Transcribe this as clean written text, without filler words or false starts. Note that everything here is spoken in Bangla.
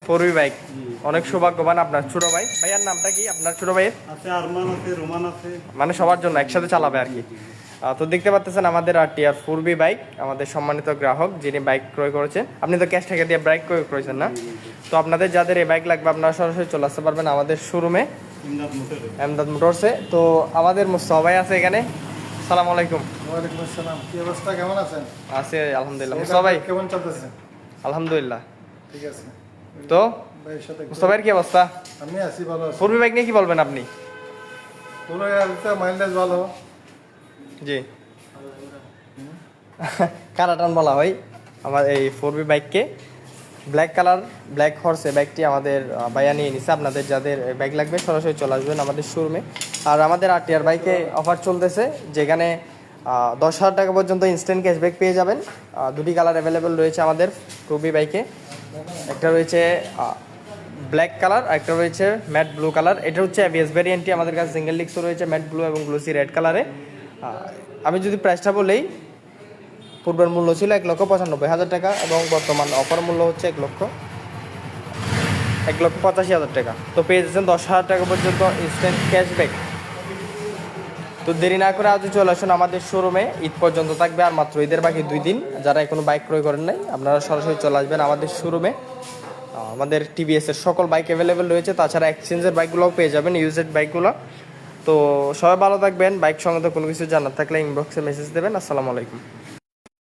ফোরবি বাইক, অনেক সৌভাগ্যবান আপনার ছোট ভাই। ভাইয়ার নামটা কি আপনার ছোট ভাইয়ের? আছে আরমান আছে, রোমান আছে, মানে সবার জন্য একসাথে চালাবে আর কি। তো দেখতে পাচ্ছেন আমাদের টিআর ফোরবি বাইক, আমাদের সম্মানিত গ্রাহক যিনি বাইক ক্রয় করেছেন। আপনি তো ক্যাশ টাকা দিয়ে বাইক ক্রয় করেছেন না? তো আপনাদের যাদের এই বাইক লাগবে আপনারা সরাসরি চলে আসতে পারবেন আমাদের শোরুমে এমদাদ মোটরসে। তো আমাদের মুস্তাফা ভাই আছে এখানে। সালাম আলাইকুম। ওয়ালাইকুম আসসালাম। কি অবস্থা, কেমন আছেন? আছে আলহামদুলিল্লাহ। মুস্তাফা ভাই কেমন চলতেছে? আলহামদুলিল্লাহ। ঠিক আছে। তো ভাইয়ের সাথে মুস্তাফা ভাইয়ের কি অবস্থা? আমি আছি, ভালো আছি। ফোরবি বাইক নিয়ে কি বলবেন আপনি? পুরো গাড়িতে মাইলেজ ভালো। জি কারাটান বলা হয় আমার এই ফোরবি বাইককে। ব্ল্যাক কালার, ব্ল্যাক হর্স এই বাইকটি আমাদের ভাইয়া নিয়ে নিছে। আপনাদের যাদের বাইক লাগবে সরাসরি চলে আসবেন আমাদের শোরুমে। আর আমাদের আরটিআর বাইকে অফার চলতেছে, যেখানে 10,000 টাকা পর্যন্ত ইনস্ট্যান্ট ক্যাশব্যাক পেয়ে যাবেন। দুটি কালার অ্যাভেলেবেল রয়েছে আমাদের ফোরবি বাইকে। একটা রয়েছে ব্ল্যাক কালার, একটা রয়েছে ম্যাট ব্লু কালার। এটা হচ্ছে এবিএস ভ্যারিয়েন্টটি। আমাদের কাছে সিঙ্গেল ডিস্কও রয়েছে ম্যাট ব্লু এবং গ্লোসি রেড কালারে। আমি যদি প্রাইসটা বলেই, পূর্বের মূল্য ছিল 1,95,000 টাকা এবং বর্তমান অফার মূল্য হচ্ছে 1,85,000 টাকা। তো পেয়ে যাচ্ছেন 10,000 টাকা পর্যন্ত ইনস্ট্যান্ট ক্যাশব্যাক। তো দেরি না করে আজ চলে আসুন আমাদের শোরুমে। ঈদ পর্যন্ত থাকবে আর মাত্র ঈদের বাকি 2 দিন। যারা এখনো বাইক ক্রয় করেন নাই আপনারা সরাসরি চলে আসবেন আমাদের শোরুমে। আমাদের টিভিএসের সকল বাইক অ্যাভেলেবেল রয়েছে, তাছাড়া এক্সচেঞ্জের বাইকগুলোও পেয়ে যাবেন, ইউজেড বাইকগুলো। তো সবাই ভালো থাকবেন। বাইক সংক্রান্ত কোনো কিছু জানার থাকলে ইনবক্সে মেসেজ দেবেন। আসসালামু আলাইকুম।